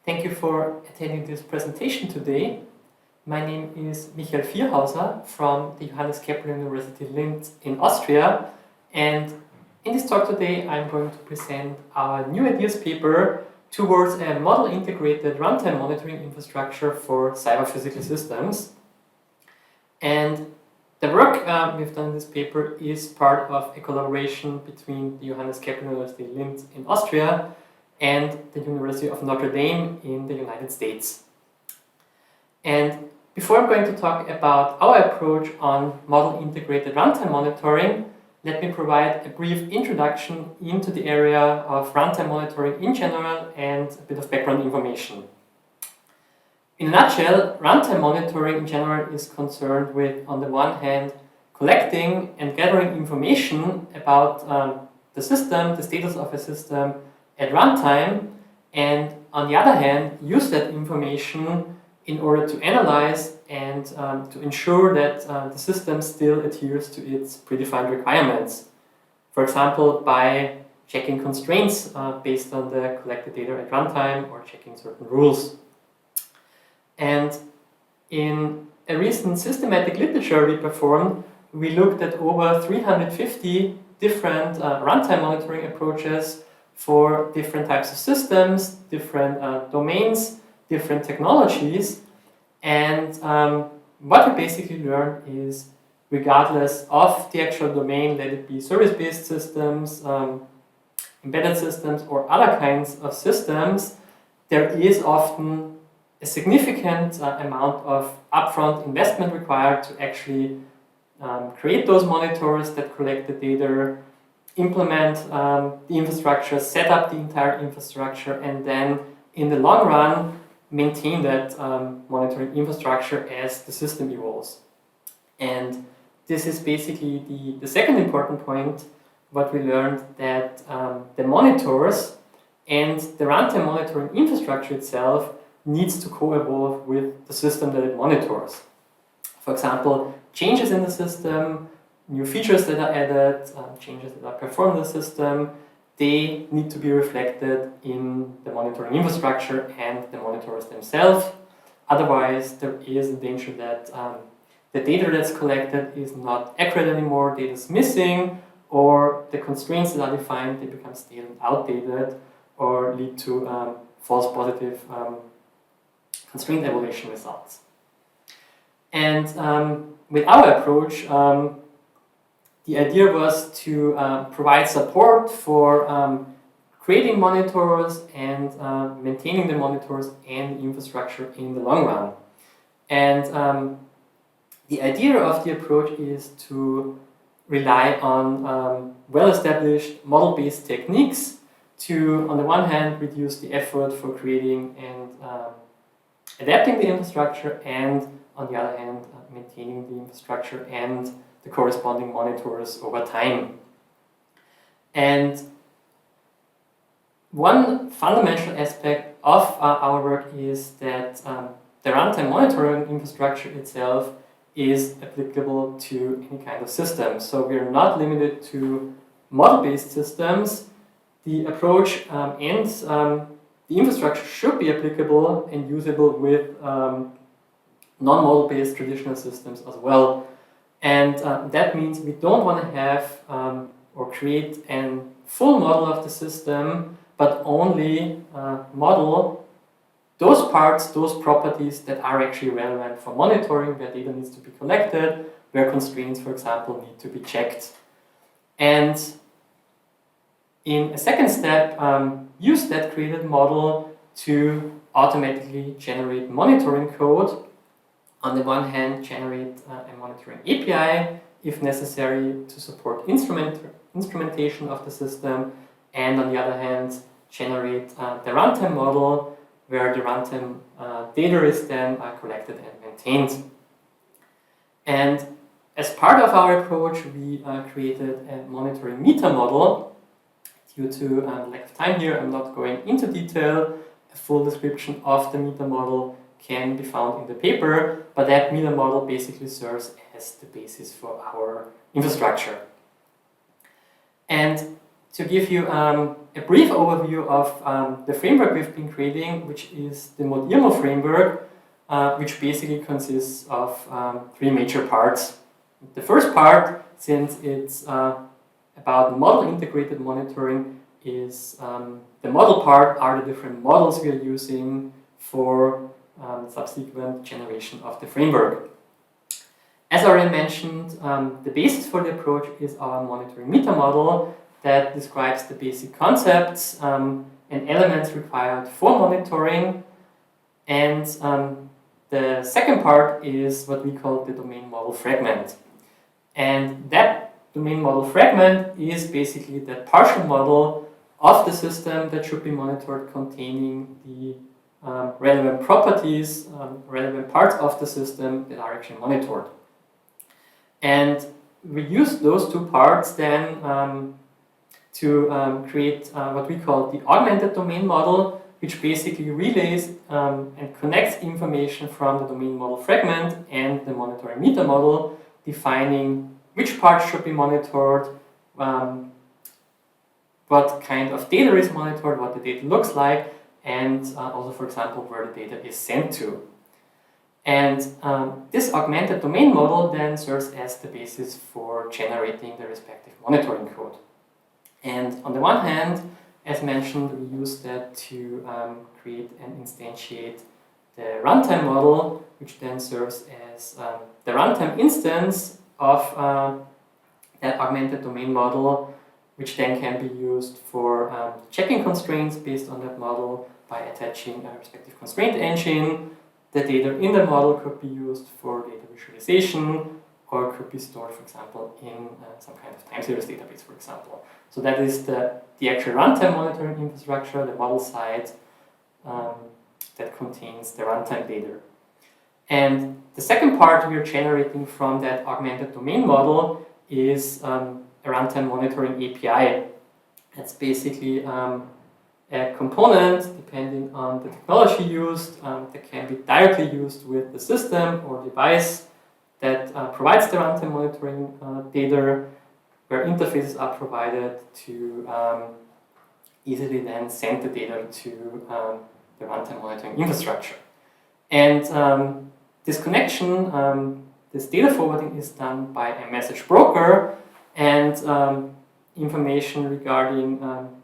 Thank you for attending this presentation today. My name is Vierhauser from the Johannes Kepler University Linz in Austria, and in this talk today I'm going to present our new ideas paper towards a model-integrated runtime monitoring infrastructure for cyber-physical systems. And the work we've done in this paper is part of a collaboration between the Johannes Kepler University Linz in Austria and the University of Notre in the United States. And before I'm going to talk about our approach on model-integrated runtime monitoring, let me provide a brief introduction into the area of runtime monitoring in general and a bit of background information. In a nutshell, runtime monitoring in general is concerned with, on the one hand, collecting and gathering information about the system, the status of a system at runtime, and on the other hand, use that information in order to analyze and to ensure that the system still adheres to its predefined requirements. For example, by checking constraints based on the collected data at runtime or checking certain rules. And in a recent systematic literature we performed, we looked at over 350 different runtime monitoring approaches for different types of systems, different domains, different technologies. And what we basically learned is, regardless of the actual domain, let it be service-based systems, embedded systems, or other kinds of systems, there is often a significant amount of upfront investment required to actually create those monitors that collect the data, implement the infrastructure, set up the entire infrastructure, and then in the long run maintain that monitoring infrastructure as the system evolves. And this is basically the second important point, what we learned, that the monitors and the runtime monitoring infrastructure itself needs to co-evolve with the system that it monitors. For example, changes in the system, new features that are added, changes that are performed in the system, they need to be reflected in the monitoring infrastructure and the monitors themselves. Otherwise, there is a danger that the data that's collected is not accurate anymore, data is missing, or the constraints that are defined, they become stale and outdated, or lead to false positive constraint evaluation results. And with our approach, the idea was to provide support for creating monitors and maintaining the monitors and infrastructure in the long run. And the idea of the approach is to rely on well-established model-based techniques to, on the one hand, reduce the effort for creating and adapting the infrastructure, and on the other hand, maintaining the infrastructure and the corresponding monitors over time. And one fundamental aspect of our work is that the runtime monitoring infrastructure itself is applicable to any kind of system. So we are not limited to model-based systems. The approach and the infrastructure should be applicable and usable with non-model-based traditional systems as well. And that means we don't want to have or create a full model of the system, but only model those parts, those properties that are actually relevant for monitoring, where data needs to be collected, where constraints, for example, need to be checked. And in a second step, use that created model to automatically generate monitoring code. On the one hand, generate a monitoring API, if necessary, to support instrumentation of the system, and on the other hand, generate the runtime model, where the runtime data is then collected and maintained. And as part of our approach, we created a monitoring meta model. Due to lack of time here, I'm not going into detail. A full description of the meta model can be found in the paper, but that meta model basically serves as the basis for our infrastructure. And to give you a brief overview of the framework we've been creating, which is the ModIRMO framework, which basically consists of 3 major parts. The first part, since it's about model integrated monitoring, is the model part are the different models we are using for subsequent generation of the framework. As already mentioned, the basis for the approach is our monitoring meta model that describes the basic concepts and elements required for monitoring. And the second part is what we call the domain model fragment. And that domain model fragment is basically that partial model of the system that should be monitored, containing the relevant properties, relevant parts of the system that are actually monitored. And we use those 2 parts then to create what we call the augmented domain model, which basically relays and connects information from the domain model fragment and the monitoring meta model, defining which parts should be monitored, what kind of data is monitored, what the data looks like, and also, for example, where the data is sent to. And this augmented domain model then serves as the basis for generating the respective monitoring code. And on the one hand, as mentioned, we use that to create and instantiate the runtime model, which then serves as the runtime instance of that augmented domain model, which then can be used for checking constraints based on that model by attaching a respective constraint engine. The data in the model could be used for data visualization, or could be stored, for example, in some kind of time series database, for example. So that is the actual runtime monitoring infrastructure, the model side that contains the runtime data. And the second part we are generating from that augmented domain model is a runtime monitoring API. That's basically a component, depending on the technology used, that can be directly used with the system or device that provides the runtime monitoring data, where interfaces are provided to easily then send the data to the runtime monitoring infrastructure. And this connection, this data forwarding is done by a message broker, and information regarding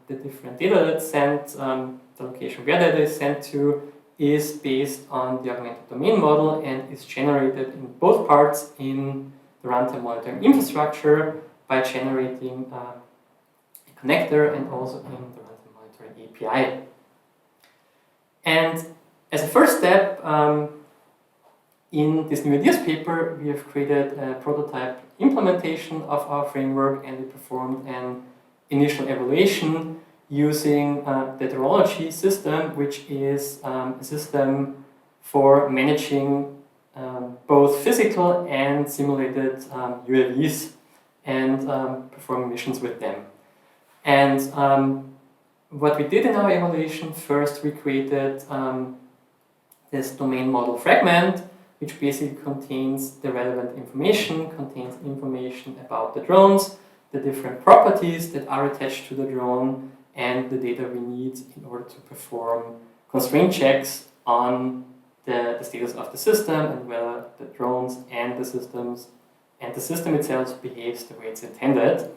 the different data that's sent, the location where data is sent to, is based on the augmented domain model and is generated in both parts in the runtime monitoring infrastructure by generating a connector and also in the runtime monitoring API. And as a first step, in this new ideas paper, we have created a prototype implementation of our framework, and we performed an initial evaluation using the Terology system, which is a system for managing both physical and simulated UAVs and performing missions with them. And what we did in our evaluation, first we created this domain model fragment, which basically contains the relevant information, contains information about the drones, the different properties that are attached to the drone, and the data we need in order to perform constraint checks on the status of the system and whether the drones and the systems and the system itself behaves the way it's intended.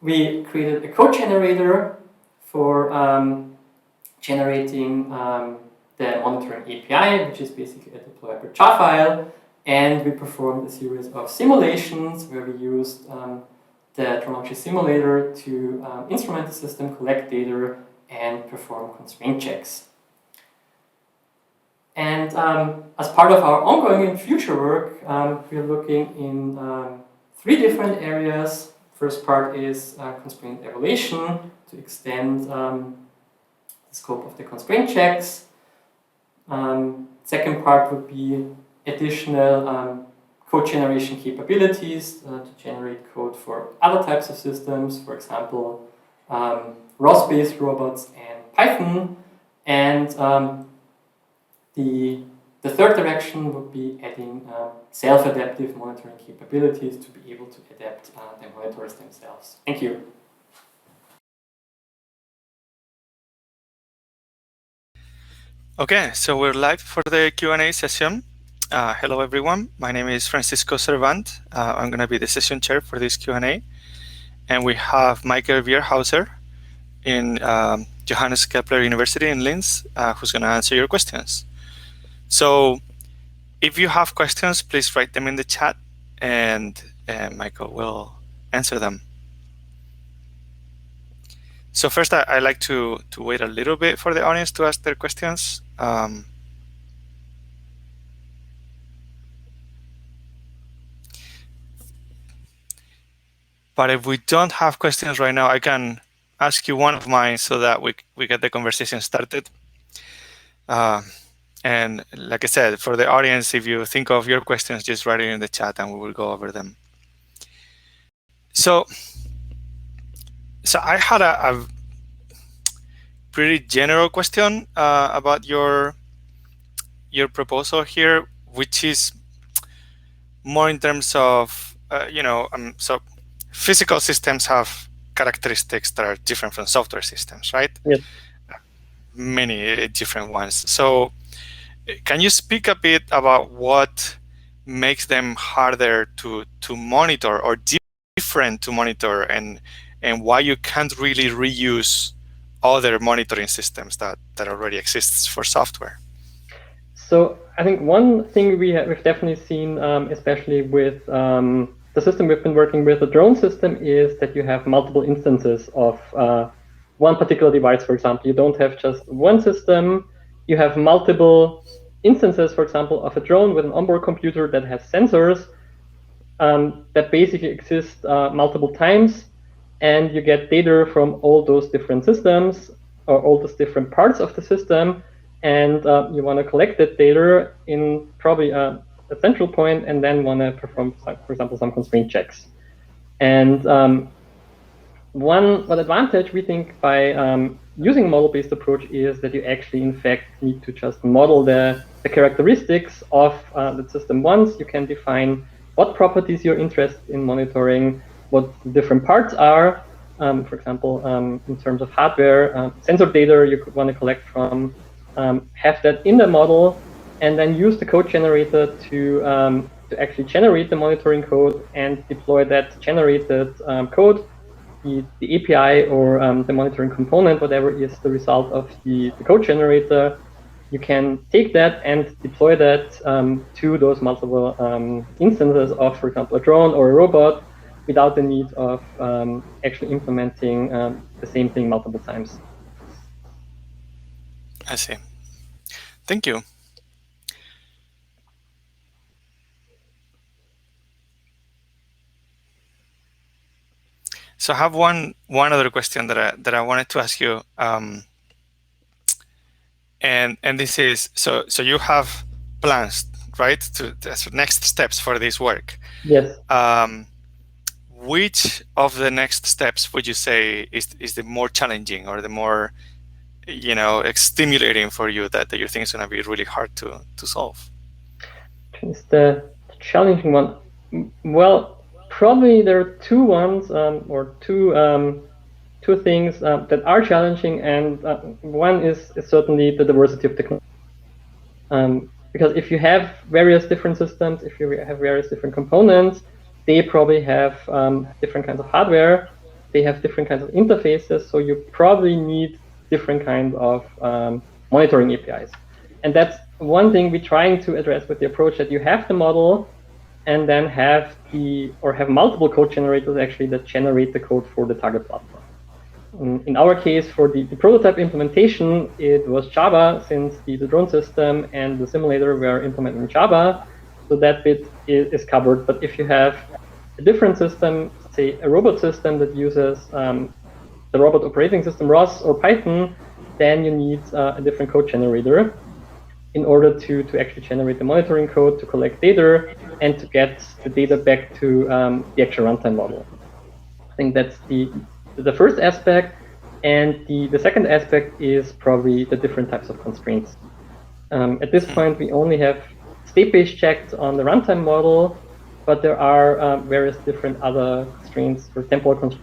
We created a code generator for generating the monitoring API, which is basically a deployable jar file, and we performed a series of simulations where we used the Terology simulator to instrument the system, collect data, and perform constraint checks. And as part of our ongoing and future work, we are looking in 3 different areas. First part is constraint evaluation to extend the scope of the constraint checks. Second part would be additional code generation capabilities to generate code for other types of systems, for example, ROS-based robots and Python. And the third direction would be adding self-adaptive monitoring capabilities to be able to adapt the monitors themselves. Thank you. Okay, so we're live for the Q&A session. Hello, everyone. My name is Francisco Servant. I'm going to be the session chair for this Q&A. And we have Michael Vierhauser in Johannes Kepler University in Linz, who's going to answer your questions. So if you have questions, please write them in the chat, and Michael will answer them. So first, I like to wait a little bit for the audience to ask their questions. But if we don't have questions right now, I can ask you one of mine so that we get the conversation started. And like I said, for the audience, if you think of your questions, just write it in the chat and we will go over them. So I had a pretty general question about your proposal here, which is more in terms of, so physical systems have characteristics that are different from software systems, right? Yes. Many different ones. So can you speak a bit about what makes them harder to monitor or different to monitor, and why you can't really reuse other monitoring systems that already exists for software? So I think one thing we've definitely seen, especially with the system we've been working with, the drone system, is that you have multiple instances of one particular device, for example. You don't have just one system. You have multiple instances, for example, of a drone with an onboard computer that has sensors that basically exist multiple times. And you get data from all those different systems or all those different parts of the system. And you want to collect that data in probably a central point, and then want to perform, for example, some constraint checks. And one advantage we think by using a model-based approach is that you actually, in fact, need to just model the characteristics of the system once. You can define what properties you're interested in monitoring, what the different parts are. For example, in terms of hardware, sensor data you could want to collect from, have that in the model, and then use the code generator to actually generate the monitoring code and deploy that generated code, the API or the monitoring component, whatever is the result of the code generator. You can take that and deploy that to those multiple instances of, for example, a drone or a robot, without the need of actually implementing the same thing multiple times. I see. Thank you. So I have one other question that I wanted to ask you, and this is, so you have plans, right, to next steps for this work. Yes. Which of the next steps would you say is the more challenging, or the more stimulating for you, that you think is going to be really hard to solve? It's the challenging one. Well, probably there are two ones, or two things that are challenging, and one is certainly the diversity of technology. Because if you have various different systems, if you have various different components, they probably have different kinds of hardware, they have different kinds of interfaces, so you probably need different kinds of monitoring APIs. And that's one thing we're trying to address with the approach, that you have the model and then have multiple code generators actually that generate the code for the target platform. In our case, for the prototype implementation, it was Java, since the drone system and the simulator were implemented in Java, so that bit is covered. But if you have a different system, say a robot system that uses the robot operating system ROS or Python, then you need a different code generator in order to actually generate the monitoring code, to collect data, and to get the data back to the actual runtime model. I think that's the first aspect. And the second aspect is probably the different types of constraints. At this point, we only have state-based checks on the runtime model, but there are various different other constraints, for temporal constraints,